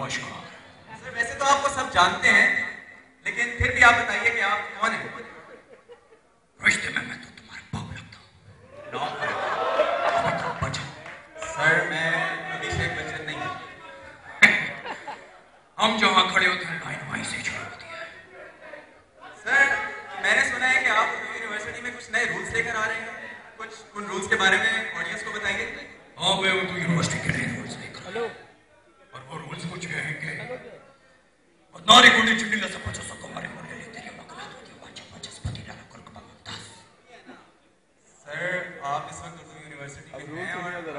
नमस्कार सर। वैसे तो आपको सब जानते हैं, लेकिन फिर भी आप बताइए कि आप कौन हैं? रिश्ते में मैं तो तुम्हारे बाप लगता हूँ। अमिताभ बच्चन। सर मैं अभिषेक बच्चन नहीं हूँ। हम जहाँ खड़े होते हैं लाइन वहीं से शुरू होती है। सर मैंने सुना है कि आप यूनिवर्सिटी में कुछ नए रूल्स लेकर आ रहे हैं, कुछ उन रूल्स के बारे में ऑडियंस को बताएंगे? हाँ, मैं उर्दू यूनिवर्सिटी के नए रूल्स लेकर आया हूँ। और वो रूल्स कुछ ये हैं कि नारी गुंडी चिंडी लसा पचा सको हमारे मुर्गे ले तेरे मकला दो दियो बाचा बाचा स्पति डाला कुल कबा मुमताज। सर आप इस वक्त उर्दू यूनिवर्सिटी में हैं और अगर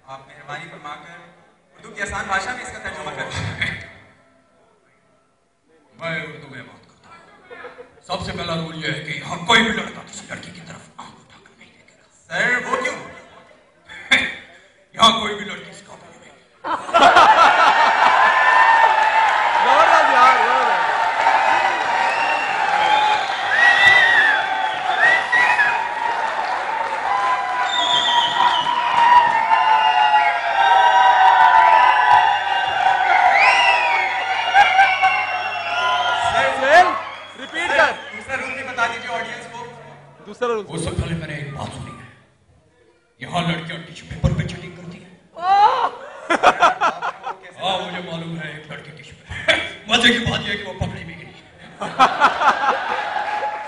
आप मेहरबानी फरमाकर उर्दू की आसान भाषा में इसका तर्जुमा कर दें। मैं उर्दू में बात करता हूँ। सबसे पहला रूल ये है कि यहाँ कोई भी लड़का किसी लड़की की तरफ आंख उठाकर नहीं देखेगा। सर वो क्यों? यहाँ कोई भी लड़की इसका नहीं देखेगी। उससे पहले मैंने एक बात सुनी है, यहाँ लड़कियां टिश्यू पेपर पे चीटिंग करती हैं। हाँ मुझे मालूम है, एक लड़की टिश्यू पेपर। मजे की बात यह है कि वो पकड़ी भी गई।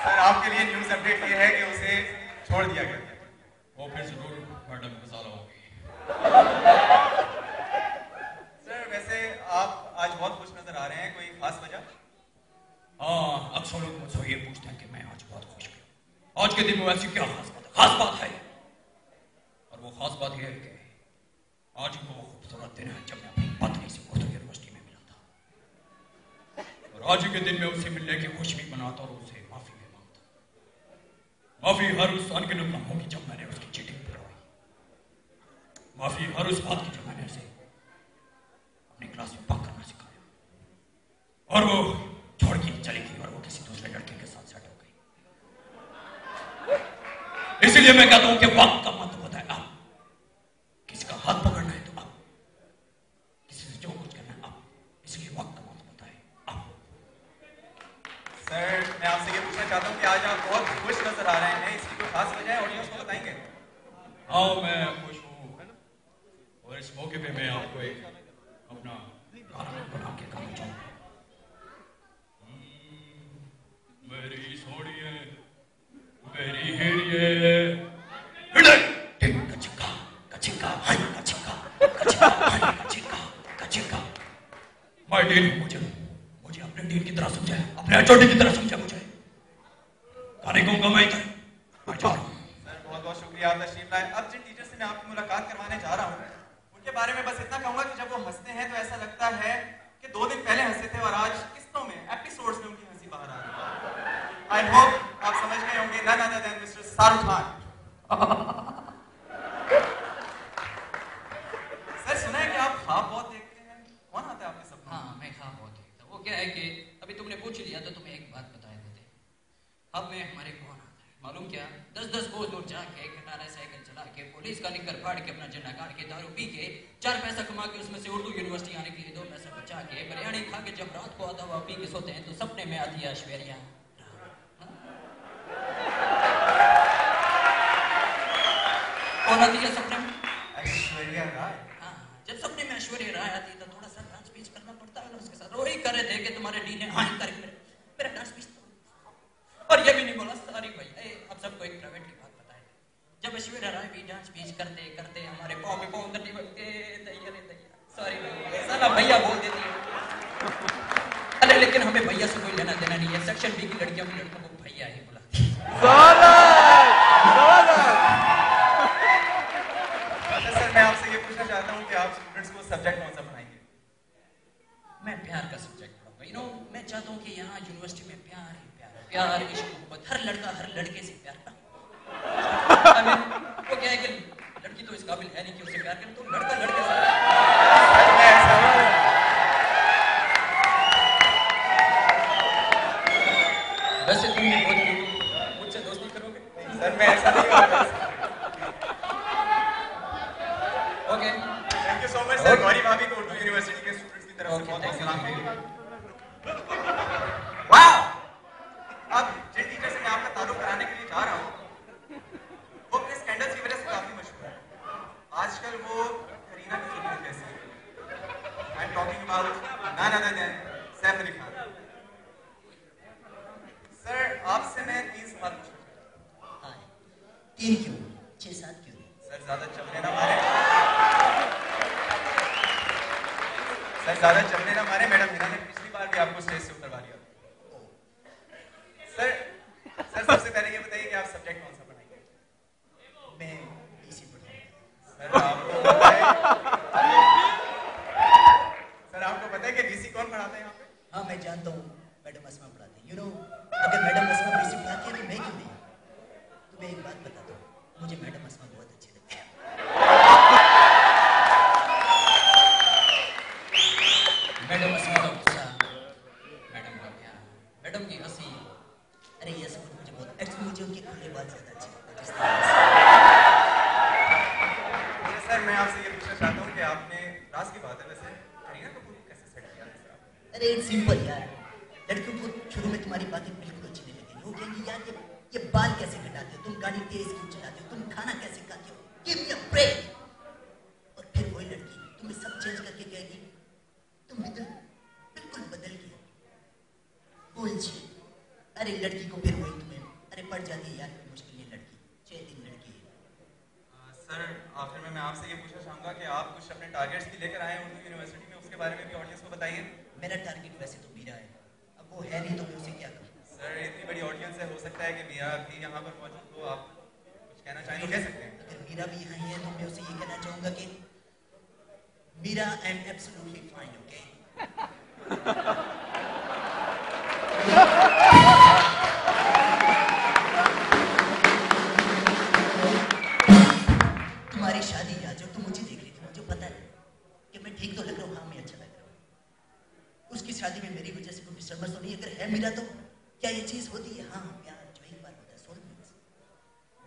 सर आपके लिए न्यूज़ अपडेट ये है कि उसे छोड़ दिया गया। वो फिर जरूर मैडम मसाला होगी। सर वैसे आप आज बहुत खुश नजर आ रहे हैं, कोई खास वजह? हाँ, अक्सर लोग मुझसे ये पूछते हैं कि मैं आज बहुत खुश हूँ। आज के दिन में ऐसी क्या खास बात है? खास बात है, और वो खास बात यह है कि आज को वो खूबसूरत दिन है जब मैं अपनी पत्नी से उर्दू यूनिवर्सिटी में मिला था। और आज के दिन में उसे मिलने की खुशी भी मनाता और उसे माफी भी मांगता। माफी हर उस आन के लिए होगी जब मैंने उसकी चीटिंग करवाई। माफी हर उस बात की जो मैंने उसे अपनी क्लास में बंक करना सिखाया और वो छोड़ के चली गई और वो किसी दूसरे लड़के के साथ सेट हो गई। इसलिए मैं कहता हूं कि वक्त का महत्व बताए। आप किसी का हाथ पकड़ना है तो आप, किसी से जो कुछ करना है आप, इसलिए वक्त का महत्व बताए आप। सर मैं आपसे ये पूछना चाहता हूँ कि आज आप बहुत खुश नजर आ रहे हैं, इसकी कोई खास वजह है? ऑडियंस को बताएंगे? हाँ मैं खुश हूँ और इस मौके पे मैं आपको एक अपना गाना बना के गाना चाहूँगा। मेरी सोनिए मेरी हेरिए कचिका कचिका हाय कचिका कचिका हाय कचिका कचिका। माय डीन मुझे अपने डीन की तरह समझा, अपने चोटी की तरह समझा। मुझे गाने गाऊंगा मैं इधर। मैं जा रहा हूँ। सर बहुत बहुत शुक्रिया आप तशरीफ लाए। अब जिन टीचर से मैं आपकी मुलाकात करवाने जा रहा हूँ उनके बारे में बस इतना कहूंगा कि जब वो हंसते हैं तो ऐसा लगता है कि 2 दिन पहले हंसे थे और आज किस्तों में, एपिसोड्स में उनकी हंसी बाहर आ रही है। आई होप आप समझ गए होंगे, none other than mister Shahrukh Khan. Sir सुना है कि आप ख्वाब बहुत देखते हैं, कौन आता है आपके सपनों में? हाँ मैं ख्वाब बहुत देखता हूँ। वो क्या है कि अभी तुमने पूछ लिया तो तुम्हें एक बात बता देते हैं। अब में हमारे कौन आता है मालूम क्या? 10-10 कोस दूर जाके खटारा साइकिल चला के पुलिस का निकर फाड़ के अपना झंडा काट के दारू पी के 4 पैसा कमा के उसमें से उर्दू यूनिवर्सिटी आने के लिए 2 पैसा बचा के बिरयानी खा के जब रात को आधा हुआ पी के सोते हैं तो सपने में आती है ऐश्वर्या। कौन आती है सपने में? ऐश्वर्या राय। हाँ, जब सपने में ऐश्वर्या राय आती है तो थोड़ा सा डांस पीच करना पड़ता है उसके साथ। वही कर रहे थे कि तुम्हारे डी ने हाँ कर मेरा डांस पीच और ये भी नहीं बोला सॉरी भैया। अब सबको एक प्राइवेट की बात बताए, जब ऐश्वर्या राय भी डांस पीच करते करते हमारे पाँव में पाँव दर्दी बनते सॉरी साला भैया बोल देती है। अरे लेकिन हमें भैया से कोई लेना देना नहीं है। सेक्शन बी की लड़कियों की लड़कों को भैया ही बुलाती है। सर मैं आपसे ये पूछना चाहता हूँ कि आप स्टूडेंट्स को सब्जेक्ट कौन सा पढ़ाएंगे? मैं प्यार का सब्जेक्ट पढ़ाऊंगा। यू नो मैं चाहता हूँ कि यहाँ यूनिवर्सिटी में प्यार ही प्यार इश्क मोहब्बत, हर लड़का हर लड़के से प्यार करता। वो क्या है कि लड़की तो इस काबिल है नहीं कि उससे प्यार करे, तो लड़का लड़के से। वैसे तुम मुझसे दोस्ती करोगे? सर मैं ऐसा नहीं करूँगा। Okay thank you so much sir. Gauri भाभी को उर्दू यूनिवर्सिटी के स्टूडेंट्स की तरफ से 6-7 क्यों? सर ज़्यादा चमड़े ना मारे, सर ज़्यादा चमड़े ना मारे। मैडम हिना ने पिछली बार भी आपको स्टेज से उतरवा दिया। सर सबसे पहले ये बताइए कि आप सब्जेक्ट कौन सा पढ़ाएंगे? मैं बीसी पढ़ाऊंगा। सर आपको पता है कि बीसी कौन पढ़ाता है यहाँ पे? हाँ मैं जानता हूँ, मैडम असमा पढ़ाते हैं। अगर मैडम असमा बीसी पढ़ाती है तो मैं क्यों नहीं? तुम्हें एक बात बताता हूँ, मुझे मैडम असमा बहुत अच्छी लगती है। मैडम असमा का गुस्सा, मैडम का प्यार, मैडम की हंसी, अरे ये सब मुझे बहुत एक्चुअली मुझे उनकी खुली बात ज्यादा अच्छी लगती है। सर मैं आपसे ये पूछना चाहता हूँ कि आपने राज की बात है वैसे करीना कपूर को कैसे सेट किया? अरे सिंपल यार, लड़कियों को शुरू में तुम्हारी बातें बिल्कुल अच्छी नहीं लगेंगी। वो कहेंगी यार ये बाल कैसे कटाते हो, तुम गाड़ी तेज क्यों चलाते हो, तुम खाना कैसे खाते हो, गिव मी अ ब्रेक। और फिर वही लड़की तुम्हें सब चेंज करके कहेगी तुम बिल्कुल बदल गए। बुलशिट। अरे लड़की को फिर वही तुम्हें अरे पड़ जाती है यार, मुश्किल है लड़की, 6 दिन लड़की है। सर आखिर में मैं आपसे ये पूछना चाहूँगा कि आप कुछ अपने टारगेट्स भी लेकर आए हैं उर्दू यूनिवर्सिटी में, उसके बारे में भी ऑडियंस को बताइए। मेरा टारगेट वैसे तो मीरा है, अब वो है नहीं तो मैं उसे क्या करूँ? सर इतनी बड़ी ऑडियंस है, हो सकता है कि मीरा भी यहाँ पर मौजूद हो, आप कुछ कहना चाहें तो कह सकते हैं। अगर मीरा भी यहाँ है तो मैं उसे ये कहना चाहूँगा कि Meera I am absolutely fine, okay? तुम्हारी शादी आज जो तुम मुझे देख रही थी, मुझे पता है कि मैं ठीक तो लग रहा हूँ, हाँ मैं अच्छा लग रहा हूँ। उसकी शादी में मेरी वजह से कोई डिस्टर्बेंस तो नहीं? अगर है मेरा तो क्या ये चीज होती है? हाँ प्यार जो एक बार होता है, सोलमेट्स।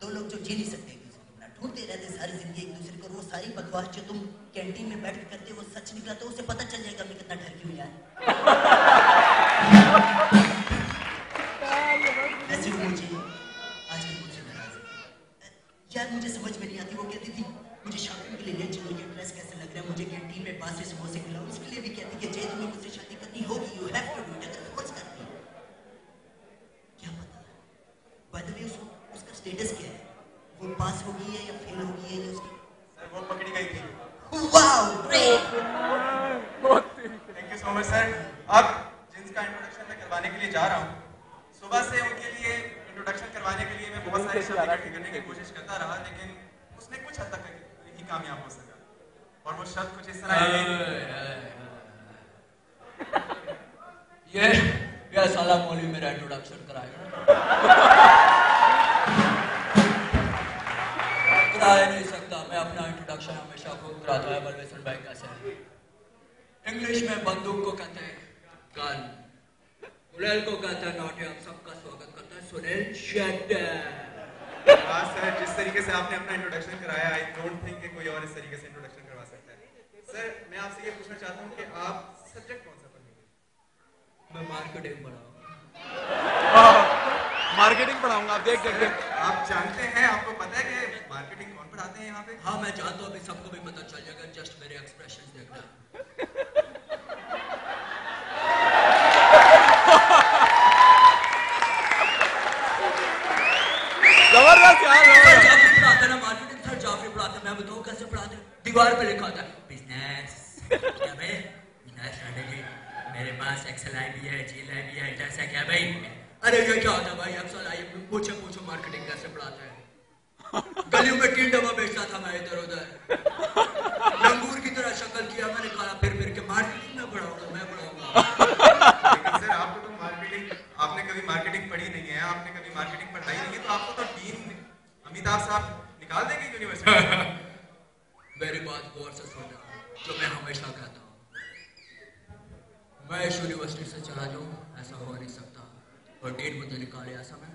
दो लोग जो जी नहीं सकते एक दूसरे को, ना ढूंढते रहते सारी जिंदगी एक दूसरे को, वो सारी बकवास जो तुम कैंटीन में बैठ के करते हो वो सच निकला तो उसे पता चल जाएगा मैं कितना ठगी हूँ यार। वैसे वो मुझे आजकल मुझसे नाराज है यार, मुझे समझ में नहीं आती। वो कहती थी मुझे शॉपिंग के लिए ले चलो, ये ड्रेस कैसे लग रहा है, मुझे कैंटीन में बासी समोसे खिलाओ, उसके लिए भी कहती कि जय तुम्हें मुझसे शादी करनी होगी, you have to do it, अगर फोर्स करती है। क्या पता बाय द वे उसका स्टेटस क्या है, वो पास हो गई है या फेल हो गई है या उसकी? सर वो पकड़ी गई थी। Wow great, thank you so much sir. अब जिनका इंट्रोडक्शन मैं करवाने के लिए जा रहा हूँ, सुबह से उनके लिए इंट्रोडक्शन करवाने के लिए मैं बहुत सारी शब्द इकट्ठे करने की कोशिश करता रहा, लेकिन उसने कुछ हद तक ही कामयाब हो सका। और वो शब्द कुछ इस तरह ये साला मौलवी मेरा इंट्रोडक्शन कराएगा। करा नहीं सकता, मैं अपना इंट्रोडक्शन हमेशा खुद कराता है। बलवेशन भाई कैसे है? इंग्लिश में बंदूक को कहते हैं गन, सुनील को कहते हैं नॉटी। हम सबका स्वागत करते हैं सुनील शेट्टी। हाँ सर, जिस तरीके से आपने अपना इंट्रोडक्शन कराया, आई डोंट थिंक कि कोई और इस तरीके से इंट्रोडक्शन करवा सकता है। सर मैं आपसे ये पूछना चाहता हूँ कि आप सब्जेक्ट कौन सा पढ़ेंगे? मैं मार्केटिंग पढ़ाऊंगा। मार्केटिंग पढ़ाऊंगा, आप देख देख। आप जानते हैं, आपको पता है कि मार्केटिंग कौन पढ़ाते हैं यहाँ पे? हाँ मैं जानता हूँ, अभी सबको भी पता चल जाएगा, जस्ट मेरे एक्सप्रेशन देखना। जबरदस्त यार, जाफरी पढ़ाते ना मार्केटिंग, सर जाफरी पढ़ाते। मैं बताऊँ कैसे पढ़ाते? दीवार पे लिखा था बिजनेस, क्या भाई बिजनेस स्ट्रेटेजी, मेरे पास एक्सेल आई भी है, जीएल आई भी है, जैसा क्या भाई? अरे ये क्या होता है भाई, एक्सेल आई पूछो मार्केटिंग कैसे पढ़ाते हैं? गलियों में 3 डब्बा बेचता था मैं इधर उधर, लंगूर की तरह शक्ल किया मैंने, कहा फिर के मार्केटिंग में पढ़ाऊंगा, मैं पढ़ाऊंगा। लेकिन सर आपको तो मार्केटिंग, आपने कभी मार्केटिंग पढ़ी नहीं है, आपने कभी मार्केटिंग पढ़ाई नहीं है, तो आपको तो डीन अमिताभ साहब निकाल देंगे यूनिवर्सिटी। मेरी बात गौर से सुनना, जो मैं हमेशा कहता हूँ, मैं इस यूनिवर्सिटी से चला जाऊँ ऐसा हो नहीं सकता, और डीन मुझे निकाले ऐसा मैं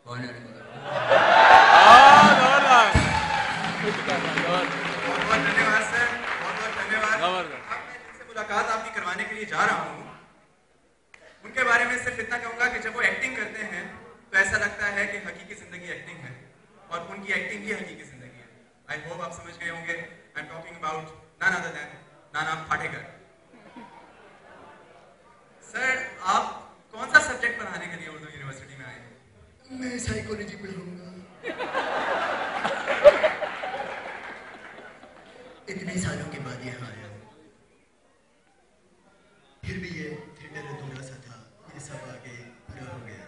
होने नहीं दूंगा। बहुत धन्यवाद सर, बहुत धन्यवाद। अब मैं जिनसे मुलाकात आपकी करवाने के लिए जा रहा हूँ, उनके बारे में सिर्फ इतना कहूँगा कि जब वो एक्टिंग करते हैं तो ऐसा लगता है कि हकीकी जिंदगी एक्टिंग है और उनकी एक्टिंग ही हकीकी जिंदगी है। आई होप आप समझ गए होंगे। I am talking about none other than Nana Patekar. Sir आप कौन सा सब्जेक्ट पढ़ाने के लिए उर्दू यूनिवर्सिटी में आए हैं? मैं साइकोलॉजी पढ़ाऊंगा। इतने सालों के बाद यहाँ आया हूँ, फिर भी ये थिएटर अधूरा सा था, ये सब आगे पूरा हो गया।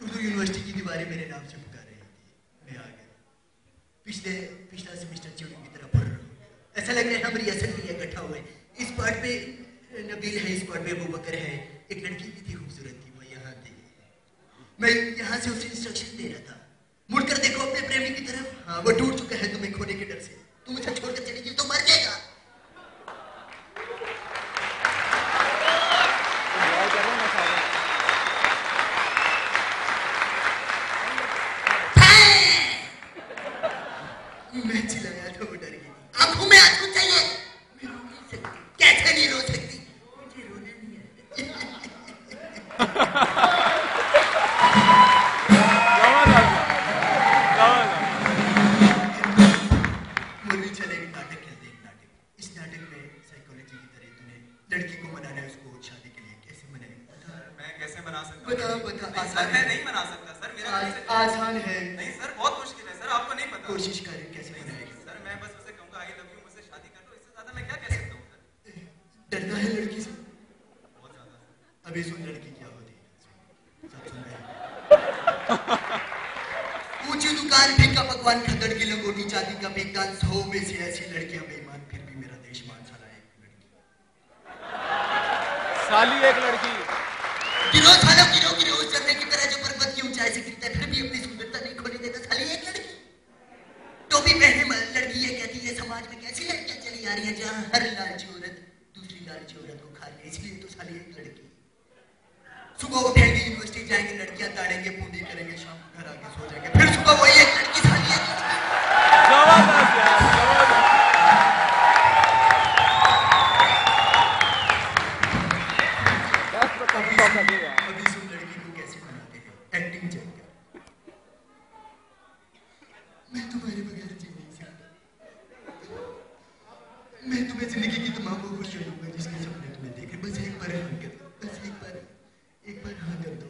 उर्दू यूनिवर्सिटी की दीवारें मेरे नाम से पुकार रही थी, मैं आ गया। पिछला सेमेस्टर चिड़ियों की तरह पढ़ रहा हूँ। ऐसा लग रहा है हम रियासत में इकट्ठा हुए। इस पार्ट पे नबील है, इस पार्ट पे अबू बकर है, एक लड़की भी थी, खूबसूरत थी, वो यहाँ थी। मैं यहाँ से उसे इंस्ट्रक्शन दे रहा था, मुड़कर देखो अपने प्रेमी की तरफ, हाँ वो टूट चुका है तुम्हें खोने के डर से, तुम उसे छोड़कर चली गई तो मर जाएगा। मैं चिल्लाया था, वो डर गई। आंखों में आंसू चाहिए, मैं रो नहीं सकती। कैसे नहीं रो सकती, मुझे रोने नहीं आता। मुरली चलेगी, नाटक खेलते हैं। नाटक, इस नाटक में साइकोलॉजी की तरह तूने लड़की को मनाना है, उसको शादी के लिए कैसे मनाएगी? मैं कैसे मना सकता हूँ? बता। सर मैं नहीं मना सकता सर, मेरा आसान है। नहीं सर, बहुत मुश्किल है सर, आपको नहीं पता। कोशिश करें, कैसे मनाएगी? सर मैं बस उसे कहूँगा आई लव यू, मुझसे शादी कर लो, इससे ज्यादा मैं क्या कह सकता हूँ सर? डरता है लड़की से बहुत ज्यादा। अभी सुन लड़की क्या होती है, सब सुन रहे हैं। ऊंची दुकान, फीका पकवान, खदड़ की लंगोटी, चांदी का बेकान, 100 में से ऐसी लड़कियां बेईमान, फिर भी मेरा देश मान साला एक लड़की। साली एक लड़की। गिरो सालो गिरो, उस झरने की तरह जो पर्वत की ऊंचाई से गिरता है, फिर भी अपनी सुंदरता नहीं खोने देता, साली एक लड़की। टोपी पहने लड़की ये कहती है समाज में कैसी लड़कियां चली आ रही है, जहाँ हर लालची औरत दूसरी लालची औरत को खा रही है, इसलिए तो साली एक लड़की। सुबह उठेंगे, यूनिवर्सिटी जाएंगे, लड़कियां ताड़ेंगे, पूंडी करेंगे, शाम को घर आके सो जाएंगे, फिर सुबह वही एक लड़की, साली एक लड़की। जबरदस्त यार, जबरदस्त। अभी सुन लड़की को कैसे बनाते हैं, एक्टिंग चेक कर। मैं तुम्हारे बगैर जी नहीं सकता, मैं तुम्हें जिंदगी की तमाम वो खुशियां दूंगा जिसके सपने तुम्हें देखे, बस एक बार हाँ कर दो, बस एक बार हाँ कर दो।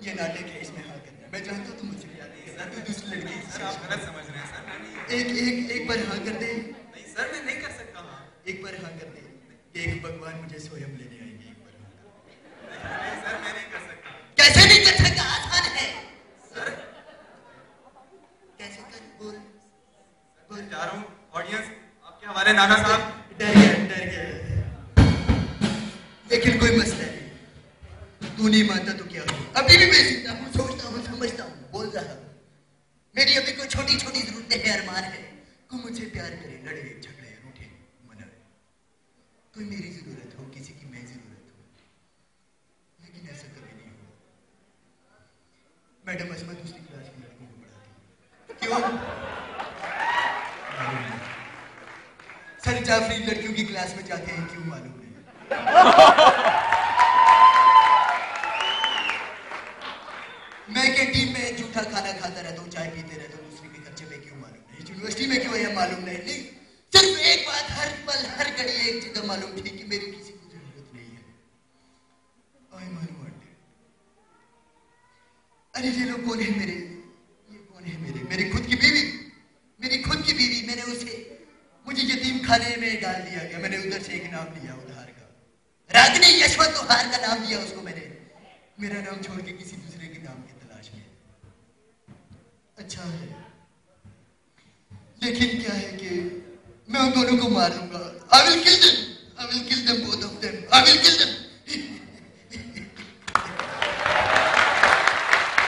ये नाटक है, इसमें हाँ करना है। मैं जानता हूँ तुम मुझसे प्यार नहीं करता, तू दूसरी लड़की सर आप गलत समझ रहे हैं सर, मैं नहीं। एक बार हाँ कर दे। नहीं सर मैं नहीं कर सकता। हाँ एक बार हाँ कर दे, एक भगवान मुझे स्वयं लेने आएंगे, एक बार हाँ कर। नहीं सर मैं नहीं कर सकता। कैसे नहीं कर सकता, आसान है सर कैसे कर, बोल। मैं जा रहा हूँ, ऑडियंस आपके हवाले। नाना साहब डर गया, लेकिन कोई मसला नहीं, तू नहीं मानता तो क्या हो, अभी भी मैं जिंदा हूँ, सोचता हूँ, समझता हूँ, बोल रहा हूँ। मेरी अभी कोई छोटी छोटी जरूरतें हैं, अरमान है, कोई मुझसे प्यार करे, लड़े झगड़े, रूठे मनाए, कोई मेरी जरूरत हो, किसी की मैं जरूरत हो, लेकिन ऐसा कभी नहीं हुआ। मैडम असमा दूसरी क्लास की लड़कों को पढ़ाती, क्यों? सर जाफरी लड़कियों की क्लास में जाते हैं, क्यों मालूम नहीं। मैं कैंटीन में जूठा खाना खाता रहता हूँ, चाय पीते रहता हूँ, दूसरे के खर्चे में, क्यों मालूम नहीं। यूनिवर्सिटी में क्यों है मालूम नहीं। नहीं, सिर्फ एक बात हर पल हर घड़ी एक जगह मालूम थी कि मेरी किसी को जरूरत नहीं है। आई मालूम। अरे ये लोग कौन है मेरे, ये कौन है मेरी खुद की बीवी, मेरी खुद की बीवी। मैंने उसे, मुझे यतीम खाने में डाल दिया गया, मैंने उधर से एक नाम लिया उधार का, रागिनी यशवंत उधार का नाम दिया उसको मैंने, मेरा नाम छोड़ के किसी दूसरे के नाम की तलाश में। अच्छा है, लेकिन क्या है कि मैं उन दोनों को मार दूंगा, आई विल किल देम।